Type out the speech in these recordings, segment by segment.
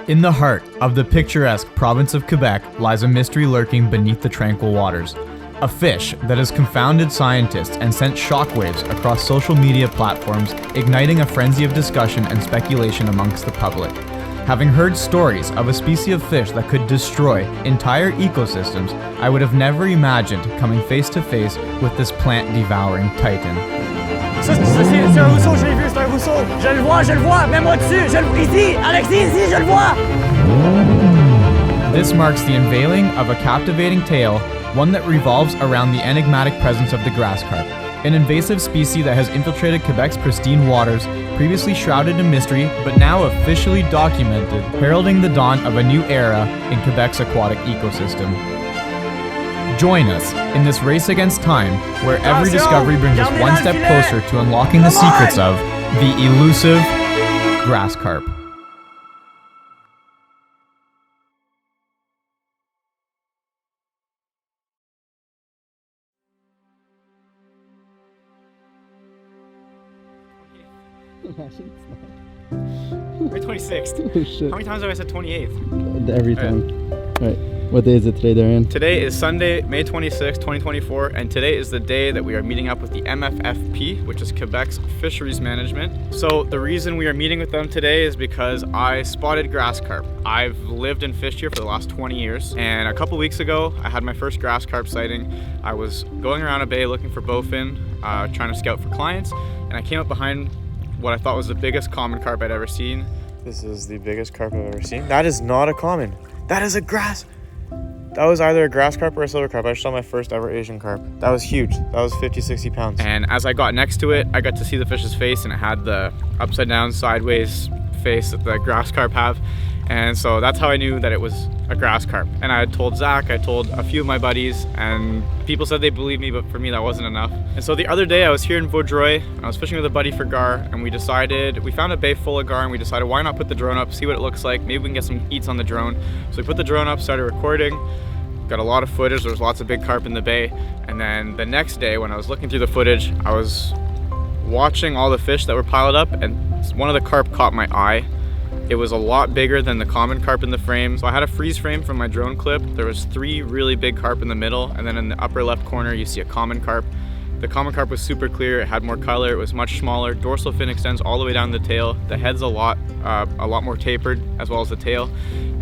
In the heart of the picturesque province of Quebec lies a mystery lurking beneath the tranquil waters. A fish that has confounded scientists and sent shockwaves across social media platforms, igniting a frenzy of discussion and speculation amongst the public. Having heard stories of a species of fish that could destroy entire ecosystems, I would have never imagined coming face to face with this plant-devouring titan. Ça, c'est un rousseau, je l'ai vu, c'est un rousseau. Je le vois, mets-moi dessus, ici, Alexis, ici, je le vois. This marks the unveiling of a captivating tale, one that revolves around the enigmatic presence of the grass carp, an invasive species that has infiltrated Quebec's pristine waters, previously shrouded in mystery, but now officially documented, heralding the dawn of a new era in Quebec's aquatic ecosystem. Join us in this race against time, where every discovery brings us one step closer to unlocking the secrets of the elusive grass carp. May 26th. Oh shit. How many times have I said 28th? Every time. Right. What day is it today, Darian? Today is Sunday, May 26th, 2024, and today is the day that we are meeting up with the MFFP, which is Quebec's Fisheries Management. So the reason we are meeting with them today is because I spotted grass carp. I've lived and fished here for the last 20 years, and a couple weeks ago, I had my first grass carp sighting. I was going around a bay looking for bowfin, trying to scout for clients, and I came up behind what I thought was the biggest common carp I'd ever seen. This is the biggest carp I've ever seen. That is not a common. That is a grass. That was either a grass carp or a silver carp. I just saw my first ever Asian carp. That was huge. That was 50, 60 pounds. And as I got next to it, I got to see the fish's face, and it had the upside down, sideways face that the grass carp have. And so that's how I knew that it was a grass carp. And I had told Zach, I told a few of my buddies, and people said they believed me, but for me that wasn't enough. And so the other day I was here in Vaudreuil, and I was fishing with a buddy for gar, and we found a bay full of gar, and we decided why not put the drone up, see what it looks like, maybe we can get some eats on the drone. So we put the drone up, started recording, got a lot of footage, there was lots of big carp in the bay. And then the next day when I was looking through the footage, I was watching all the fish that were piled up, and one of the carp caught my eye. It was a lot bigger than the common carp in the frame. So I had a freeze frame from my drone clip. There was 3 really big carp in the middle, and then in the upper left corner you see a common carp. The common carp was super clear, it had more color, it was much smaller. Dorsal fin extends all the way down the tail. The head's a lot more tapered, as well as the tail.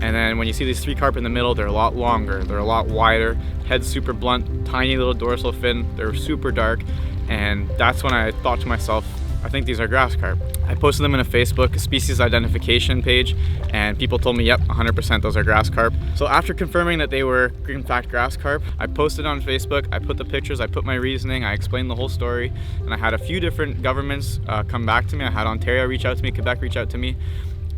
And then when you see these 3 carp in the middle, they're a lot longer, they're a lot wider. Head's super blunt, tiny little dorsal fin, they're super dark. And that's when I thought to myself, I think these are grass carp. I posted them in a Facebook species identification page, and people told me, yep, 100% those are grass carp. So after confirming that they were in fact grass carp, I posted on Facebook, I put the pictures, I put my reasoning, I explained the whole story, and I had a few different governments come back to me. I had Ontario reach out to me, Quebec reach out to me.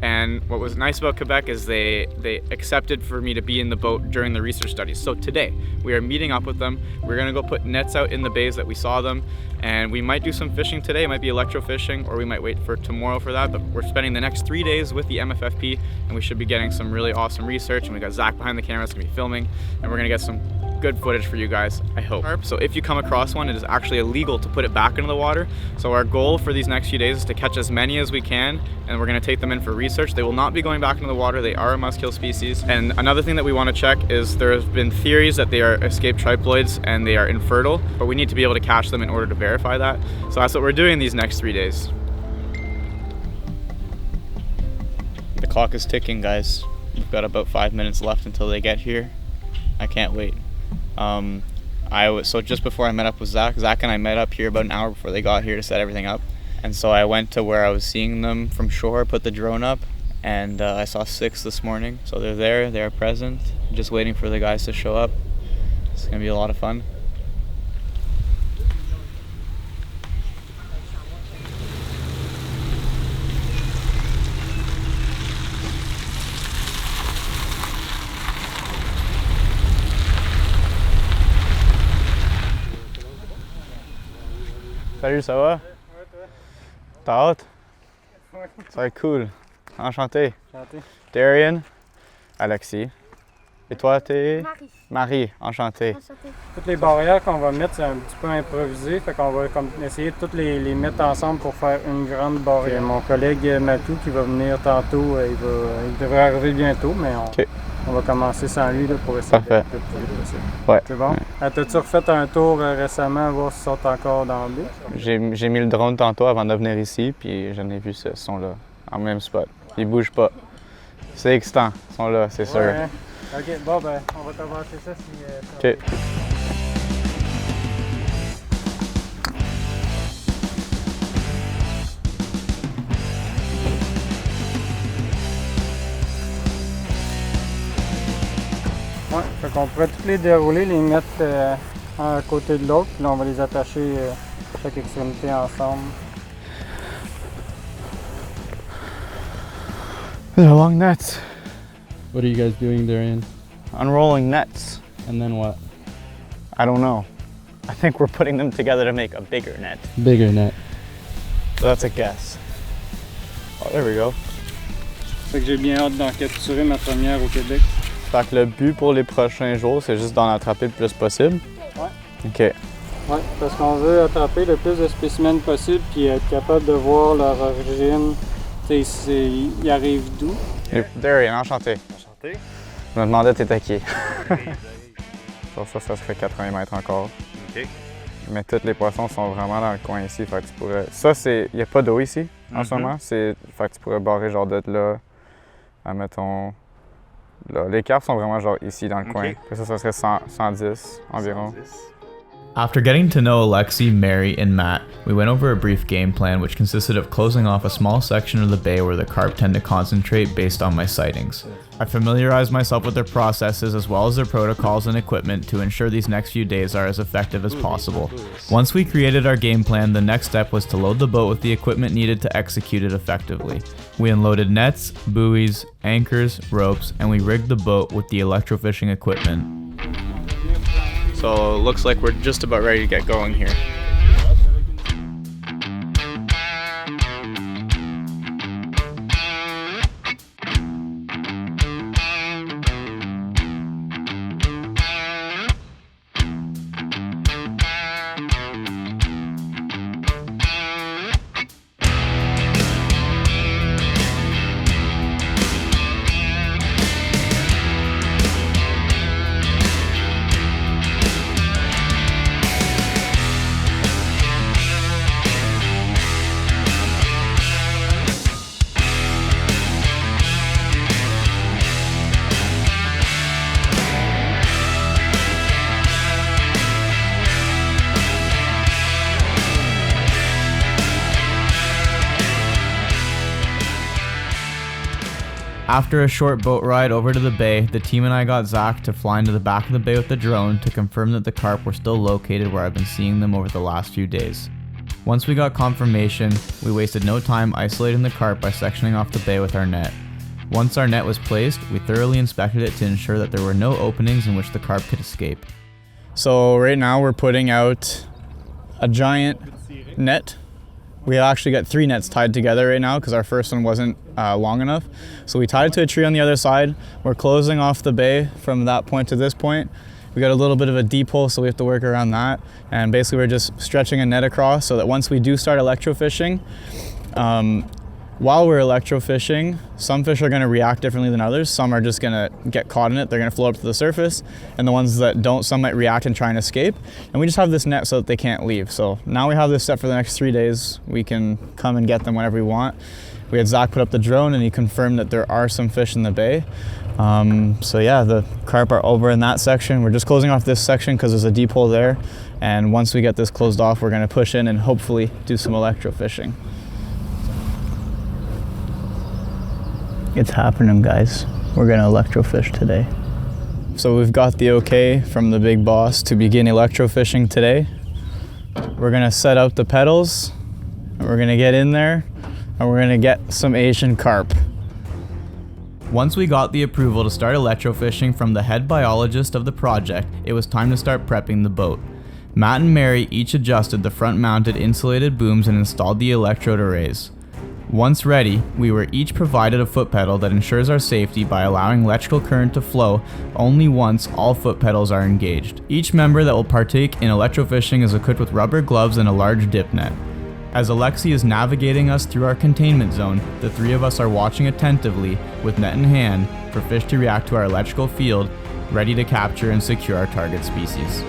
And what was nice about Quebec is they accepted for me to be in the boat during the research studies. So today, we are meeting up with them. We're gonna go put nets out in the bays that we saw them, and we might do some fishing today. It might be electrofishing, or we might wait for tomorrow for that, but we're spending the next 3 days with the MFFP, and we should be getting some really awesome research, and we got Zach behind the camera that's gonna be filming, and we're gonna get some good footage for you guys, I hope. So if you come across one, it is actually illegal to put it back into the water. So our goal for these next few days is to catch as many as we can, and we're gonna take them in for research. They will not be going back into the water. They are a must-kill species. And another thing that we wanna check is there have been theories that they are escaped triploids and they are infertile, but we need to be able to catch them in order to verify that. So that's what we're doing these next 3 days. The clock is ticking, guys. We've got about 5 minutes left until they get here. I can't wait. So just before I met up with Zach and I met up here about an hour before they got here to set everything up. And so I went to where I was seeing them from shore, put the drone up, and I saw 6 this morning. So they're there, they're present, just waiting for the guys to show up. It's gonna be a lot of fun. Salut, ça va? T'as hâte? Ça va être cool. Enchanté. Darian, Alexis, Et toi, t'es? Marie. Marie, enchanté. Enchantée. Toutes les barrières qu'on va mettre, c'est un petit peu improvisé. Fait qu'on va comme essayer de toutes les mettre ensemble pour faire une grande barrière. Mon collègue Matou qui va venir tantôt, il devrait arriver bientôt, mais on va commencer sans lui là, pour essayer Parfait. de plus vite possible. Ouais. C'est bon? T'as-tu refait un tour récemment, voir s'ils sont encore dans le but? J'ai mis le drone tantôt avant de venir ici, puis j'en ai vu ce son-là, en même spot. Ils bougent pas. C'est excitant, ils sont là, c'est sûr. Ouais. Ok, bon ben, on va t'avancer ça si... OK. Ouais, fait qu'on pourrait toutes les dérouler, les mettre un à côté de l'autre, puis là on va les attacher chaque extrémité ensemble. The long nets. What are you guys doing there, Ian? Unrolling nets. And then what? I don't know. I think we're putting them together to make a bigger net. Bigger net. So that's a guess. Oh, there we go. Fait que j'ai bien hâte d'en capturer ma première au Québec. Fait que le but pour les prochains jours, c'est juste d'en attraper le plus possible? Ouais. OK. Ouais, parce qu'on veut attraper le plus de spécimens possible puis être capable de voir leur origine. Tu sais, ils arrivent d'où. Darian, enchanté. Enchanté. Je me demandais t'étais qui. Ça serait 80 mètres encore. OK. Mais tous les poissons sont vraiment dans le coin ici, fait que tu pourrais... Ça, c'est... Il n'y a pas d'eau ici, en ce moment. Fait que tu pourrais barrer genre d'être là, admettons... Là. Les carpes sont vraiment genre ici dans le coin. Ça serait 110 environ. 110. After getting to know Alexi, Mary, and Matt, we went over a brief game plan which consisted of closing off a small section of the bay where the carp tend to concentrate based on my sightings. I familiarized myself with their processes as well as their protocols and equipment to ensure these next few days are as effective as possible. Once we created our game plan, the next step was to load the boat with the equipment needed to execute it effectively. We unloaded nets, buoys, anchors, ropes, and we rigged the boat with the electrofishing equipment. So it looks like we're just about ready to get going here. After a short boat ride over to the bay, the team and I got Zach to fly into the back of the bay with the drone to confirm that the carp were still located where I've been seeing them over the last few days. Once we got confirmation, we wasted no time isolating the carp by sectioning off the bay with our net. Once our net was placed, we thoroughly inspected it to ensure that there were no openings in which the carp could escape. So right now we're putting out a giant net. We actually got 3 nets tied together right now because our first one wasn't long enough. So we tied it to a tree on the other side. We're closing off the bay from that point to this point. We got a little bit of a deep hole, so we have to work around that. And basically we're just stretching a net across so that once we do start electrofishing, while we're electrofishing, some fish are going to react differently than others. Some are just going to get caught in it. They're going to float up to the surface. And the ones that don't, some might react and try and escape. And we just have this net so that they can't leave. So now we have this set for the next 3 days. We can come and get them whenever we want. We had Zach put up the drone and he confirmed that there are some fish in the bay. So yeah, the carp are over in that section. We're just closing off this section because there's a deep hole there. And once we get this closed off, we're going to push in and hopefully do some electrofishing. It's happening, guys. We're gonna electrofish today. So we've got the okay from the big boss to begin electrofishing today. We're gonna set out the pedals, and we're gonna get in there, and we're gonna get some Asian carp. Once we got the approval to start electrofishing from the head biologist of the project, it was time to start prepping the boat. Matt and Mary each adjusted the front-mounted insulated booms and installed the electrode arrays. Once ready, we were each provided a foot pedal that ensures our safety by allowing electrical current to flow only once all foot pedals are engaged. Each member that will partake in electrofishing is equipped with rubber gloves and a large dip net. As Alexi is navigating us through our containment zone, the three of us are watching attentively with net in hand for fish to react to our electrical field, ready to capture and secure our target species.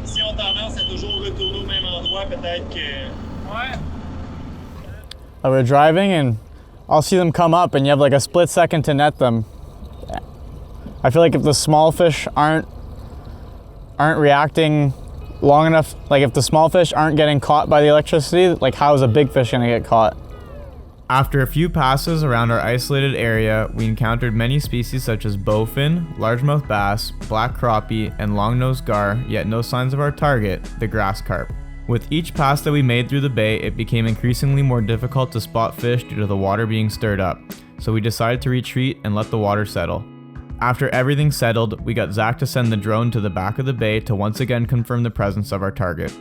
Si on tendance à toujours retourner au même endroit, peut-être que... Ouais. We're driving and I'll see them come up and you have like a split second to net them. I feel like if the small fish aren't reacting long enough, like if the small fish aren't getting caught by the electricity, like how is a big fish gonna get caught? After a few passes around our isolated area, we encountered many species such as bowfin, largemouth bass, black crappie, and long-nosed gar, yet no signs of our target, the grass carp. With each pass that we made through the bay, it became increasingly more difficult to spot fish due to the water being stirred up, so we decided to retreat and let the water settle. After everything settled, we got Zach to send the drone to the back of the bay to once again confirm the presence of our target.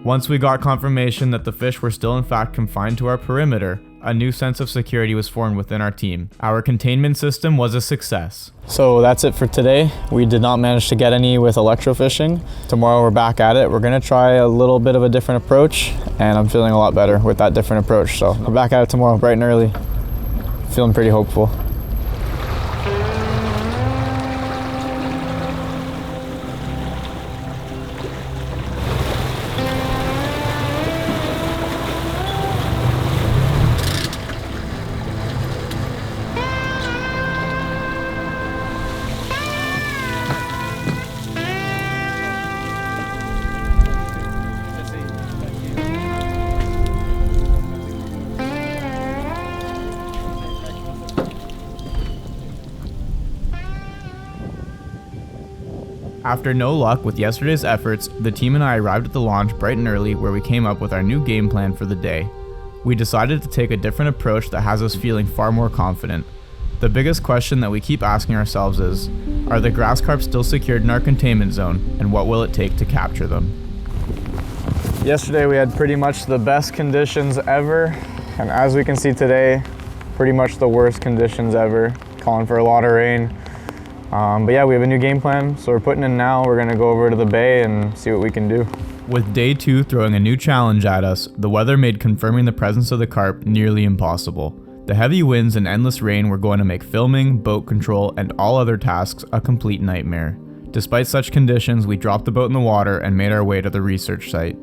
Once we got confirmation that the fish were still in fact confined to our perimeter, a new sense of security was formed within our team. Our containment system was a success. So that's it for today. We did not manage to get any with electrofishing. Tomorrow we're back at it. We're gonna try a little bit of a different approach, and I'm feeling a lot better with that different approach. So we're back at it tomorrow, bright and early. Feeling pretty hopeful. After no luck with yesterday's efforts, the team and I arrived at the launch bright and early where we came up with our new game plan for the day. We decided to take a different approach that has us feeling far more confident. The biggest question that we keep asking ourselves is, are the grass carp still secured in our containment zone, and what will it take to capture them? Yesterday we had pretty much the best conditions ever, and as we can see today, pretty much the worst conditions ever, calling for a lot of rain. But yeah, we have a new game plan, so we're putting in now. We're gonna go over to the bay and see what we can do. With day 2 throwing a new challenge at us, the weather made confirming the presence of the carp nearly impossible. The heavy winds and endless rain were going to make filming, boat control, and all other tasks a complete nightmare. Despite such conditions, we dropped the boat in the water and made our way to the research site.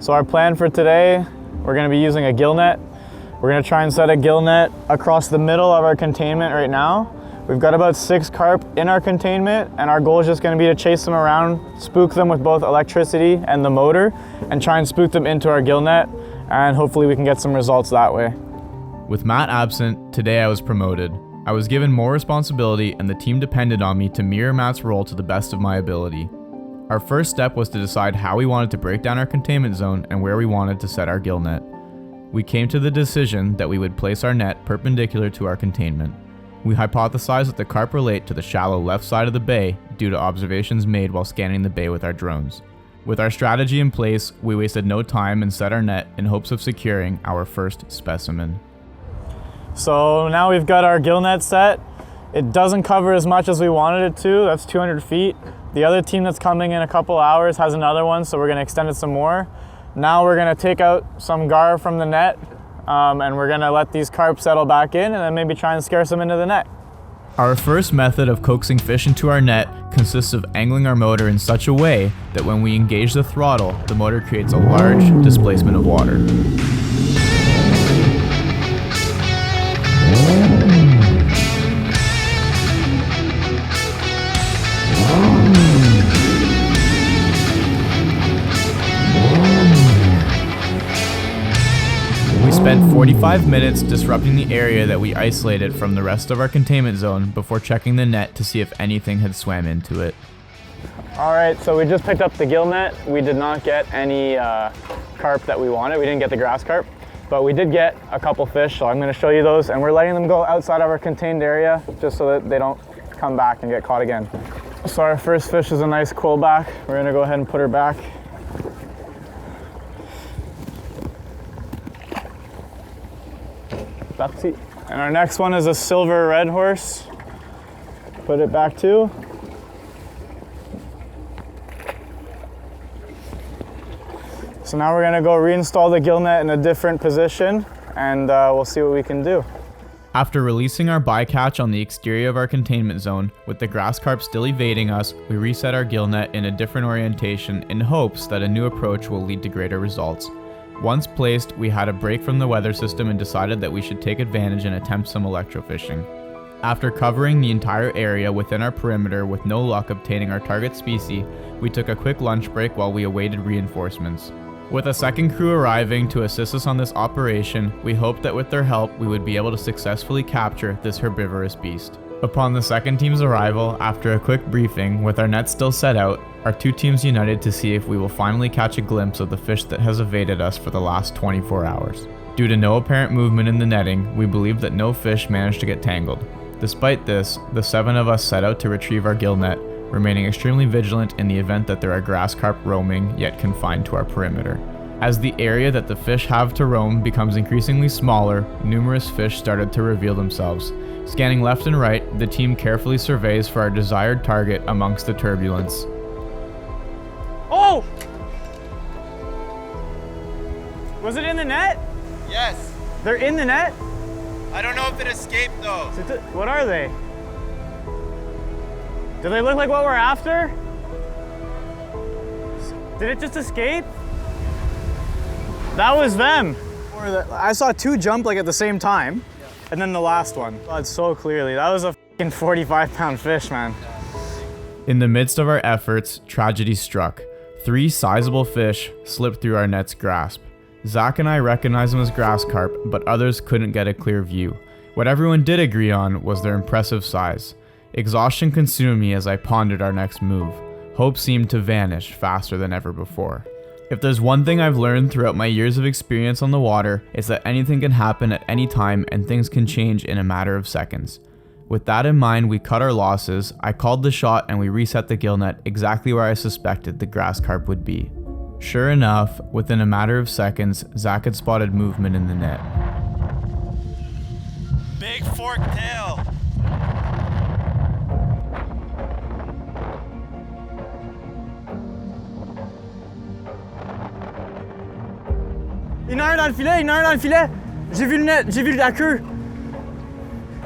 So our plan for today, we're gonna be using a gill net. We're gonna try and set a gill net across the middle of our containment right now. We've got about 6 carp in our containment, and our goal is just going to be to chase them around, spook them with both electricity and the motor, and try and spook them into our gill net, and hopefully we can get some results that way. With Matt absent, today I was promoted. I was given more responsibility, and the team depended on me to mirror Matt's role to the best of my ability. Our first step was to decide how we wanted to break down our containment zone and where we wanted to set our gill net. We came to the decision that we would place our net perpendicular to our containment. We hypothesized that the carp relate to the shallow left side of the bay due to observations made while scanning the bay with our drones. With our strategy in place, we wasted no time and set our net in hopes of securing our first specimen. So now we've got our gill net set. It doesn't cover as much as we wanted it to, that's 200 feet. The other team that's coming in a couple hours has another one, so we're gonna extend it some more. Now we're gonna take out some gar from the net, and we're gonna let these carp settle back in and then maybe try and scare some into the net. Our first method of coaxing fish into our net consists of angling our motor in such a way that when we engage the throttle, the motor creates a large displacement of water. We spent 45 minutes disrupting the area that we isolated from the rest of our containment zone before checking the net to see if anything had swam into it. All right, so we just picked up the gill net. We did not get any carp that we wanted. We didn't get the grass carp, but we did get a couple fish, so I'm gonna show you those, and we're letting them go outside of our contained area just so that they don't come back and get caught again. So our first fish is a nice quillback. We're gonna go ahead and put her back. That's it. And our next one is a silver red horse. Put it back too. So now we're gonna go reinstall the gill net in a different position, and we'll see what we can do. After releasing our bycatch on the exterior of our containment zone, with the grass carp still evading us, we reset our gill net in a different orientation in hopes that a new approach will lead to greater results. Once placed, we had a break from the weather system and decided that we should take advantage and attempt some electrofishing. After covering the entire area within our perimeter with no luck obtaining our target species, we took a quick lunch break while we awaited reinforcements. With a second crew arriving to assist us on this operation, we hoped that with their help we would be able to successfully capture this herbivorous beast. Upon the second team's arrival, after a quick briefing, with our nets still set out, our two teams united to see if we will finally catch a glimpse of the fish that has evaded us for the last 24 hours. Due to no apparent movement in the netting, we believe that no fish managed to get tangled. Despite this, the 7 of us set out to retrieve our gill net, remaining extremely vigilant in the event that there are grass carp roaming yet confined to our perimeter. As the area that the fish have to roam becomes increasingly smaller, numerous fish started to reveal themselves. Scanning left and right, the team carefully surveys for our desired target amongst the turbulence. Oh! Was it in the net? Yes. They're in the net? I don't know if it escaped though. What are they? Do they look like what we're after? Did it just escape? That was them. I saw 2 jump like at the same time, and then the last one. I saw it so clearly. That was a fucking 45-pound fish, man. In the midst of our efforts, tragedy struck. 3 sizable fish slipped through our net's grasp. Zach and I recognized them as grass carp, but others couldn't get a clear view. What everyone did agree on was their impressive size. Exhaustion consumed me as I pondered our next move. Hope seemed to vanish faster than ever before. If there's one thing I've learned throughout my years of experience on the water, it's that anything can happen at any time and things can change in a matter of seconds. With that in mind, we cut our losses, I called the shot, and we reset the gill net exactly where I suspected the grass carp would be. Sure enough, within a matter of seconds, Zach had spotted movement in the net. Big forked tail. Il y en a un dans le filet, il y en a un dans le filet. J'ai vu le net, j'ai vu la queue.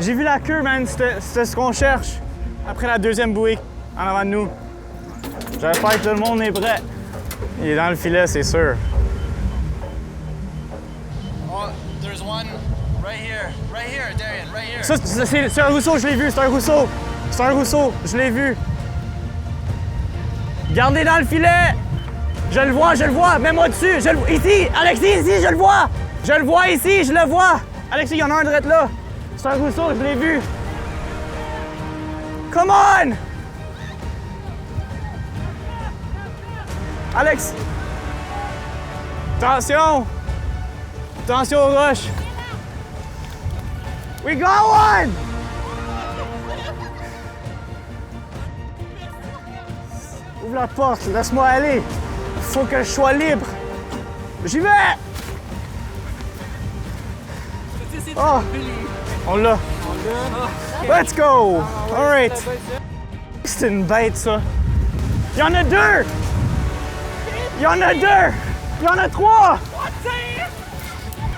J'ai vu la queue, man, c'était ce qu'on cherche. Après la deuxième bouée, en avant de nous. J'espère que tout le monde est prêt. Il est dans le filet, c'est sûr. Oh, there's one right here, Darian, right here. Ça, c'est un rousseau, je l'ai vu, c'est un rousseau. C'est un rousseau, je l'ai vu. Gardez dans le filet. Je le vois, mets-moi dessus. Ici, Alexis, ici, je le vois. Je le vois ici, je le vois. Alexis, il y en a un direct là. C'est un rousseau, je l'ai vu. Come on! Alex! Attention! Attention aux roches! We got one! Ouvre la porte, laisse-moi aller. Faut que je sois libre. J'y vais! Oh! On l'a. Let's go! All right. C'est une bête, ça. Il y en a 2! Il y en a 2! Il y en a 3!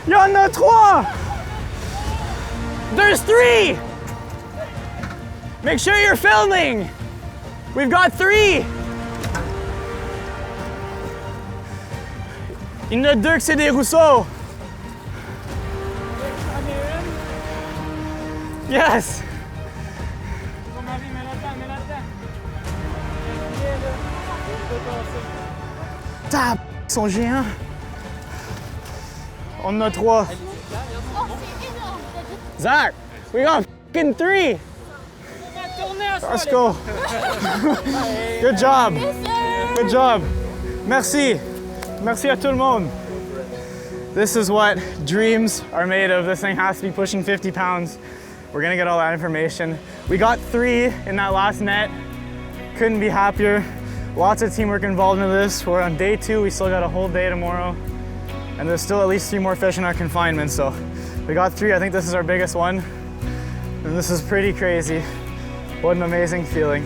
Il y en a 3! There's 3! Make sure you're filming! We've got 3! Il y en a 2 que c'est des rousseaux! Yes! Tab, ils sont géants! On en a 3. Zach, we got fucking 3! Let's go. Good job. Good job. Merci. Merci à tout le monde. This is what dreams are made of. This thing has to be pushing 50 pounds. We're gonna get all that information. We got 3 in that last net. Couldn't be happier. Lots of teamwork involved in this. We're on day 2. We still got a whole day tomorrow. And there's still at least 3 more fish in our confinement. So we got 3. I think this is our biggest one. And this is pretty crazy. What an amazing feeling.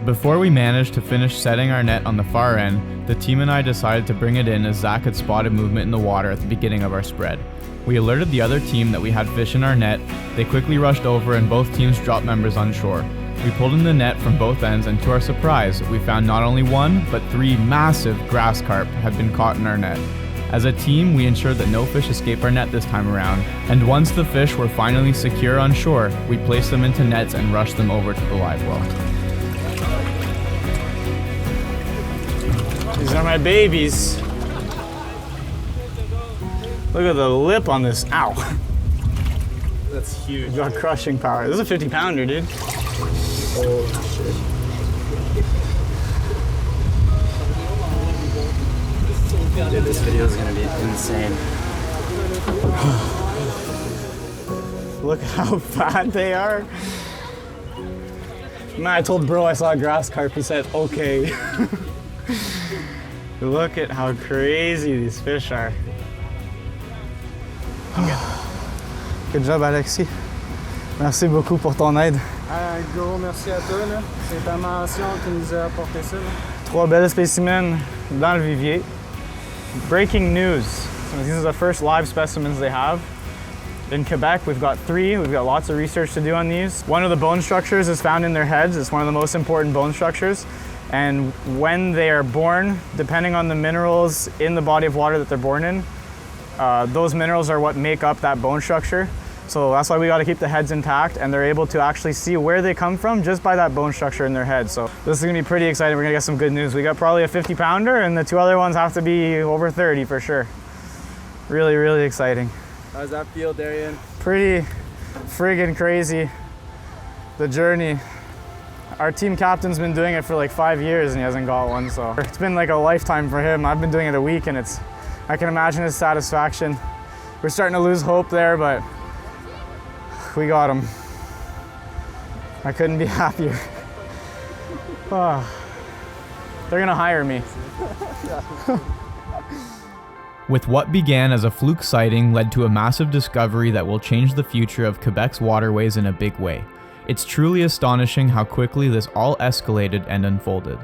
Before we managed to finish setting our net on the far end, the team and I decided to bring it in as Zach had spotted movement in the water at the beginning of our spread. We alerted the other team that we had fish in our net. They quickly rushed over and both teams dropped members on shore. We pulled in the net from both ends, and to our surprise, we found not only 1, but 3 massive grass carp had been caught in our net. As a team, we ensured that no fish escaped our net this time around, and once the fish were finally secure on shore, we placed them into nets and rushed them over to the live well. These are my babies. Look at the lip on this. Ow. That's huge. Got crushing power. This is a 50 pounder, dude. Holy shit. Dude, this video is gonna be insane. Look how fat they are. Man, I told bro I saw a grass carp. He said, okay. Look at how crazy these fish are. Good job, Alexis. Merci beaucoup pour ton aide. Un gros merci à toi, là. C'est ta mention qui nous a apporté ça, là. 3 belles spécimens dans le vivier. Breaking news. So these are the first live specimens they have. In Quebec, we've got 3. We've got lots of research to do on these. One of the bone structures is found in their heads. It's one of the most important bone structures. And when they are born, depending on the minerals in the body of water that they're born in, those minerals are what make up that bone structure. So that's why we got to keep the heads intact, and they're able to actually see where they come from just by that bone structure in their head. So this is gonna be pretty exciting. We're gonna get some good news. We got probably a 50 pounder, and the 2 other ones have to be over 30 for sure. Really, really exciting. How does that feel, Darian? Pretty friggin' crazy, the journey. Our team captain's been doing it for like 5 years and he hasn't got one, so it's been like a lifetime for him. I've been doing it a week, and I can imagine his satisfaction. We're starting to lose hope there, but we got him. I couldn't be happier. Oh, they're gonna hire me. With what began as a fluke sighting led to a massive discovery that will change the future of Quebec's waterways in a big way. It's truly astonishing how quickly this all escalated and unfolded.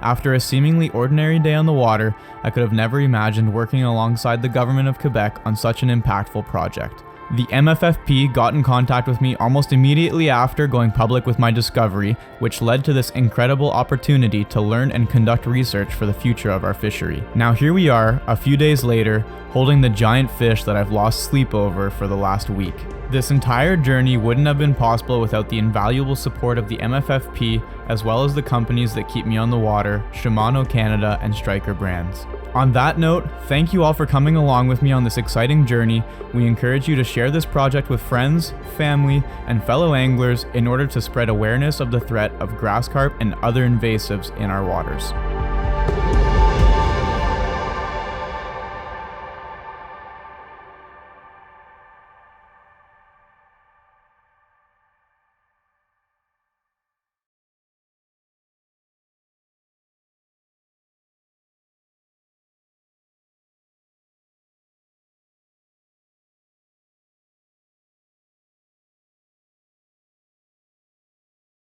After a seemingly ordinary day on the water, I could have never imagined working alongside the government of Quebec on such an impactful project. The MFFP got in contact with me almost immediately after going public with my discovery, which led to this incredible opportunity to learn and conduct research for the future of our fishery. Now here we are, a few days later, holding the giant fish that I've lost sleep over for the last week. This entire journey wouldn't have been possible without the invaluable support of the MFFP, as well as the companies that keep me on the water, Shimano Canada and Striker brands. On that note, thank you all for coming along with me on this exciting journey. We encourage you to share this project with friends, family, and fellow anglers in order to spread awareness of the threat of grass carp and other invasives in our waters.